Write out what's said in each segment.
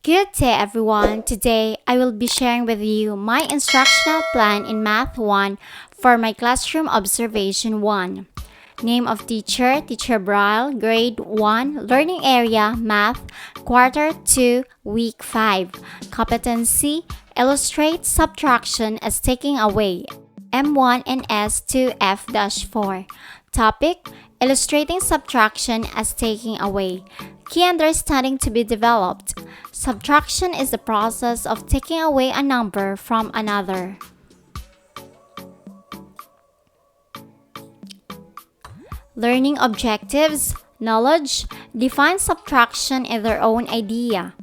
Good day everyone! Today, I will be sharing with you my instructional plan in Math 1 for my classroom observation 1. Name of teacher, Teacher Bryle, grade 1, learning area, Math, quarter 2, week 5. Competency, illustrate subtraction as taking away, M1 and S2 F-4. Topic, illustrating subtraction as taking away. Key understanding to be developed. Subtraction is the process of taking away a number from another. Learning objectives, knowledge, define subtraction in their own idea.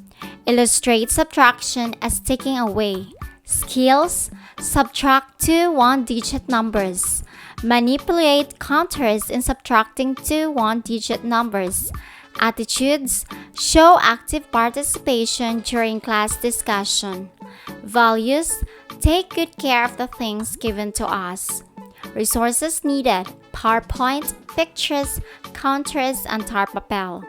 Illustrate subtraction as taking away. Skills, subtract two one-digit numbers. Manipulate counters in subtracting two one-digit numbers. Attitudes, show active participation during class discussion. Values, take good care of the things given to us. Resources needed, PowerPoint, pictures, counters, and tar papel.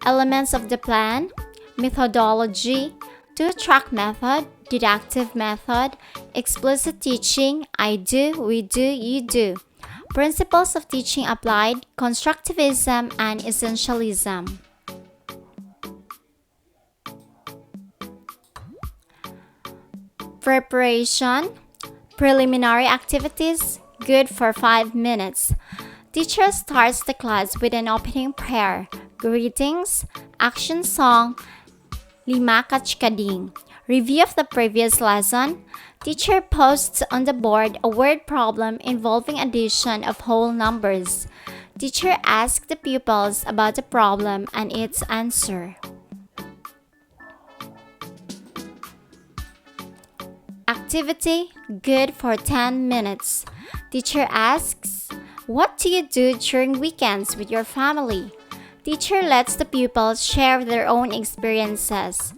Elements of the plan, methodology, two-track method, deductive method, explicit teaching, I do, we do, you do. Principles of teaching applied, constructivism, and essentialism. Preparation, preliminary activities, good for 5 minutes. Teacher starts the class with an opening prayer, greetings, action song, lima ka chikading. Review of the previous lesson. Teacher posts on the board a word problem involving addition of whole numbers. Teacher asks the pupils about the problem and its answer. Activity, good for 10 minutes. Teacher asks, what do you do during weekends with your family? Teacher lets the pupils share their own experiences.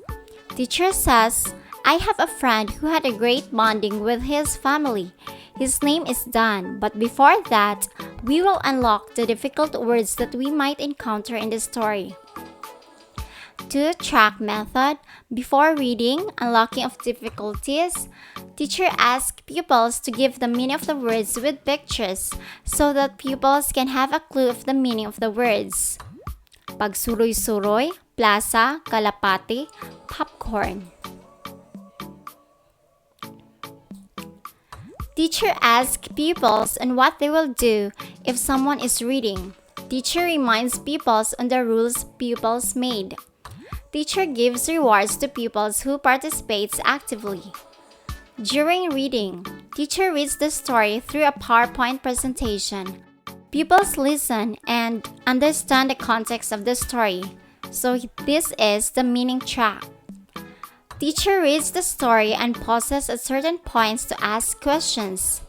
Teacher says, I have a friend who had a great bonding with his family. His name is Dan, but before that, we will unlock the difficult words that we might encounter in the story. Two-track method, before reading, unlocking of difficulties. Teacher asks pupils to give the meaning of the words with pictures so that pupils can have a clue of the meaning of the words. Pagsuroy-suroy, plaza, kalapati, popcorn. Teacher asks pupils on what they will do if someone is reading. Teacher reminds pupils on the rules pupils made. Teacher gives rewards to pupils who participates actively. During reading, teacher reads the story through a PowerPoint presentation. Pupils listen and understand the context of the story. So this is the meaning track. Teacher reads the story and pauses at certain points to ask questions.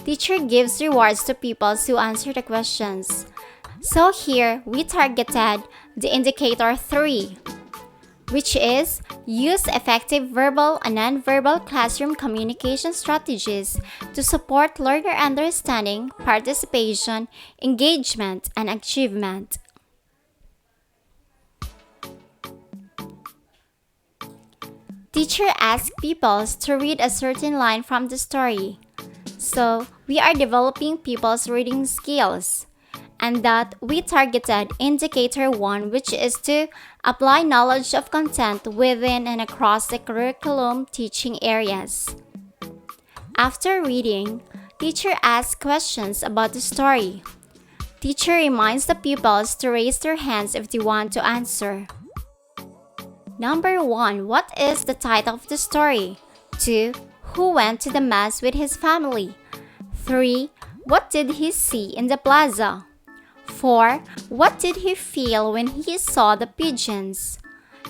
Teacher gives rewards to pupils who answer the questions. So here, we targeted the indicator 3, which is use effective verbal and non-verbal classroom communication strategies to support learner understanding, participation, engagement, and achievement. Teacher asks pupils to read a certain line from the story. So, we are developing pupils' reading skills. And that we targeted indicator 1, which is to apply knowledge of content within and across the curriculum teaching areas. After reading, teacher asks questions about the story. Teacher reminds the pupils to raise their hands if they want to answer. Number 1. What is the title of the story? 2. Who went to the mass with his family? 3. What did he see in the plaza? 4. What did he feel when he saw the pigeons?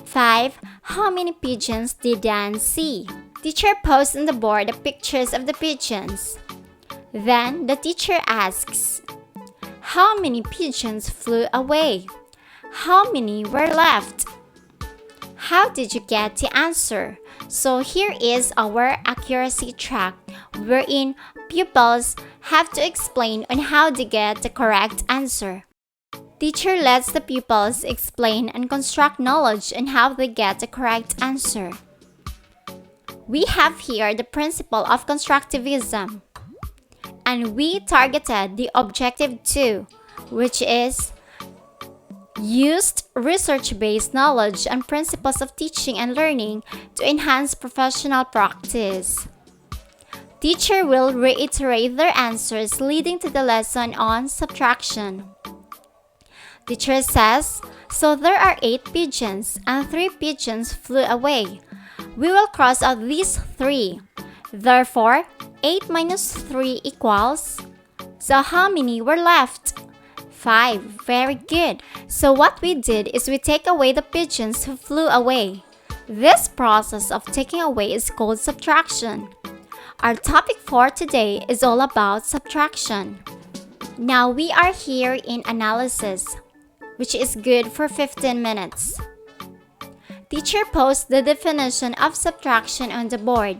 5. How many pigeons did Dan see? Teacher posts on the board the pictures of the pigeons. Then the teacher asks, how many pigeons flew away? How many were left? How did you get the answer? So here is our accuracy track, wherein pupils have to explain on how to get the correct answer. Teacher lets the pupils explain and construct knowledge on how they get the correct answer. We have here the principle of constructivism. And we targeted the objective 2, which is used research-based knowledge and principles of teaching and learning to enhance professional practice. Teacher will reiterate their answers leading to the lesson on subtraction. Teacher says, so there are 8 pigeons and 3 pigeons flew away. We will cross out these 3. Therefore, 8 minus 3 equals. So how many were left? 5. Very good. So what we did is we take away the pigeons who flew away. This process of taking away is called subtraction. Our topic for today is all about subtraction. Now we are here in analysis, which is good for 15 minutes. Teacher posts the definition of subtraction on the board.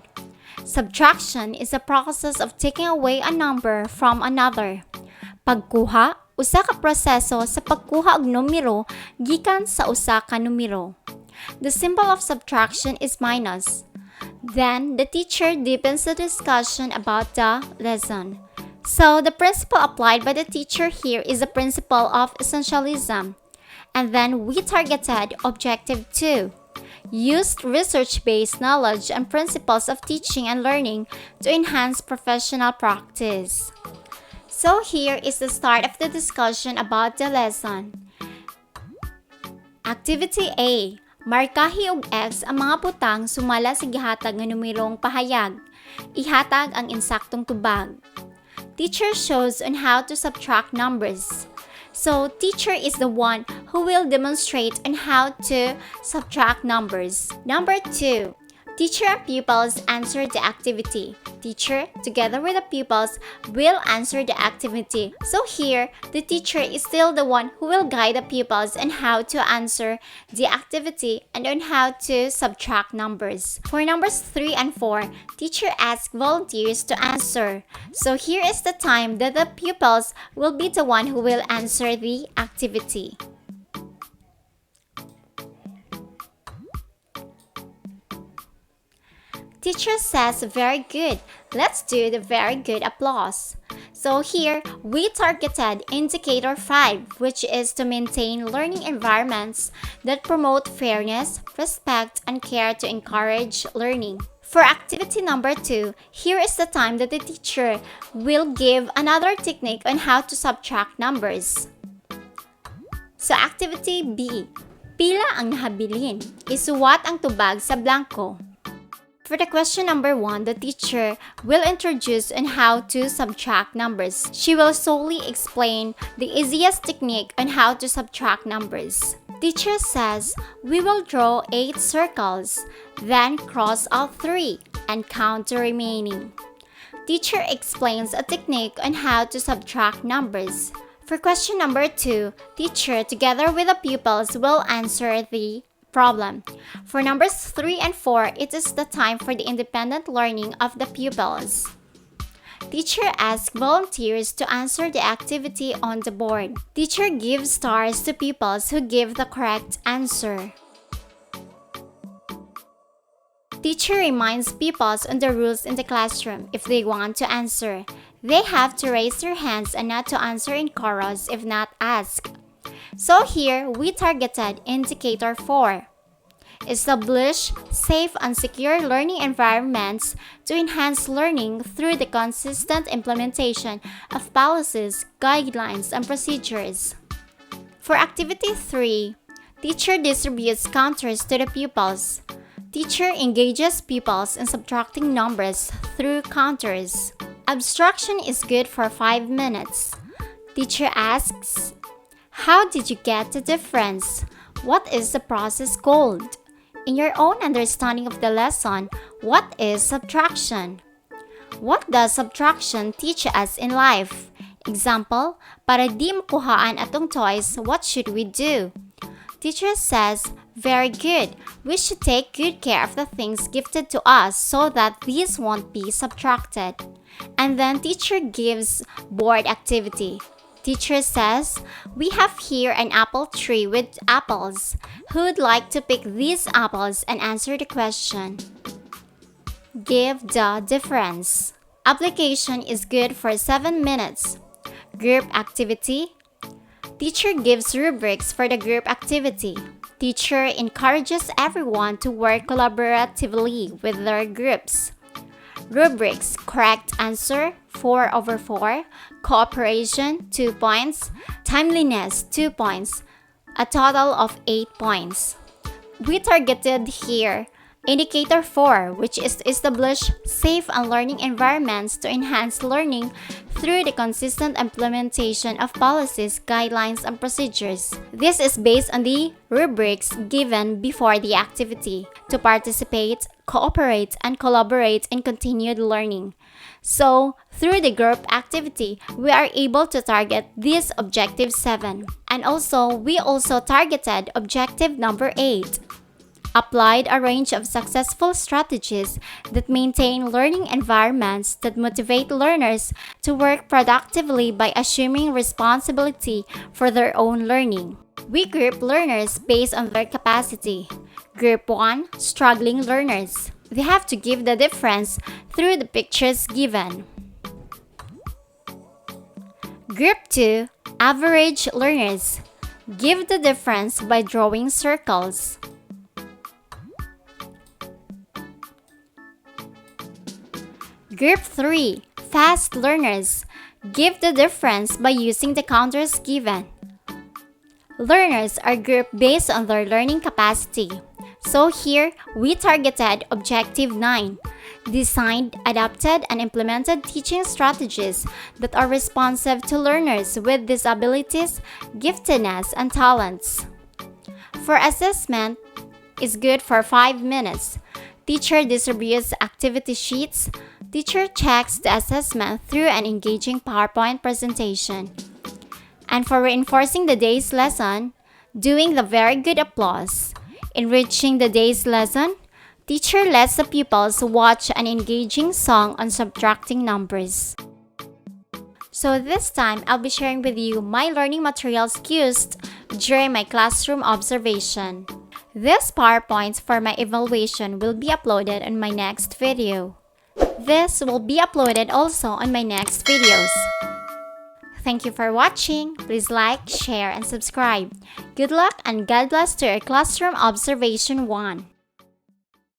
Subtraction is a process of taking away a number from another. Pagkuha, usa ka proseso sa pagkuha og numero gikan sa usa ka numero. The symbol of subtraction is minus. Then, the teacher deepens the discussion about the lesson. So, the principle applied by the teacher here is the principle of essentialism. And then, we targeted objective 2. Used research-based knowledge and principles of teaching and learning to enhance professional practice. So here is the start of the discussion about the lesson. Activity A. Markahi og X ang mga butang sumala sa gihatag nga numerong pahayag. Ihatag ang insaktong tubag. Teacher shows on how to subtract numbers. So, teacher is the one who will demonstrate on how to subtract numbers. Number 2. Teacher and pupils answer the activity. Teacher, together with the pupils, will answer the activity. So here, the teacher is still the one who will guide the pupils on how to answer the activity and on how to subtract numbers. For numbers 3 and 4, teacher asks volunteers to answer. So here is the time that the pupils will be the one who will answer the activity. Teacher says, very good. Let's do the very good applause. So here, we targeted indicator 5, which is to maintain learning environments that promote fairness, respect, and care to encourage learning. For activity number 2, here is the time that the teacher will give another technique on how to subtract numbers. So activity B, pila ang nahabilin, isuwat ang tubag sa blanco. For the question number 1, the teacher will introduce on how to subtract numbers. She will solely explain the easiest technique on how to subtract numbers. Teacher says, we will draw 8 circles, then cross out 3 and count the remaining. Teacher explains a technique on how to subtract numbers. For question number 2, teacher together with the pupils will answer the problem. For numbers 3 and 4, it is the time for the independent learning of the pupils. Teacher asks volunteers to answer the activity on the board. Teacher gives stars to pupils who give the correct answer. Teacher reminds pupils on the rules in the classroom if they want to answer. They have to raise their hands and not to answer in chorus if not asked. So here, we targeted indicator 4. Establish safe and secure learning environments to enhance learning through the consistent implementation of policies, guidelines, and procedures. For activity 3, teacher distributes counters to the pupils. Teacher engages pupils in subtracting numbers through counters. Abstraction is good for 5 minutes. Teacher asks, how did you get the difference? What is the process called? In your own understanding of the lesson, what is subtraction? What does subtraction teach us in life? Example, para di makuhaan atong toys, what should we do? Teacher says, very good. We should take good care of the things gifted to us so that these won't be subtracted. And then teacher gives board activity. Teacher says, "We have here an apple tree with apples. Who would like to pick these apples and answer the question?" Give the difference. Application is good for 7 minutes. Group activity. Teacher gives rubrics for the group activity. Teacher encourages everyone to work collaboratively with their groups. Rubrics: correct answer 4/4, cooperation 2 points, timeliness 2 points, a total of 8 points. We targeted here Indicator 4, which is to establish safe and learning environments to enhance learning through the consistent implementation of policies, guidelines, and procedures. This is based on the rubrics given before the activity to participate, cooperate, and collaborate in continued learning. So, through the group activity, we are able to target this objective 7. And we also targeted objective number 8. Applied a range of successful strategies that maintain learning environments that motivate learners to work productively by assuming responsibility for their own learning. We group learners based on their capacity. Group 1, struggling learners. They have to give the difference through the pictures given. Group 2, average learners. Give the difference by drawing circles. Group 3, fast learners. Give the difference by using the counters given. Learners are grouped based on their learning capacity. So here, we targeted Objective 9. Designed, adapted, and implemented teaching strategies that are responsive to learners with disabilities, giftedness, and talents. For assessment, is good for 5 minutes. Teacher distributes activity sheets. Teacher checks the assessment through an engaging PowerPoint presentation. And for reinforcing the day's lesson, doing the very good applause. Enriching the day's lesson, teacher lets the pupils watch an engaging song on subtracting numbers. So this time, I'll be sharing with you my learning materials used during my classroom observation. This PowerPoint for my evaluation will be uploaded on my next video. This will be uploaded also on my next videos. Thank you for watching. Please like, share, and subscribe. Good luck and God bless to your classroom observation 1.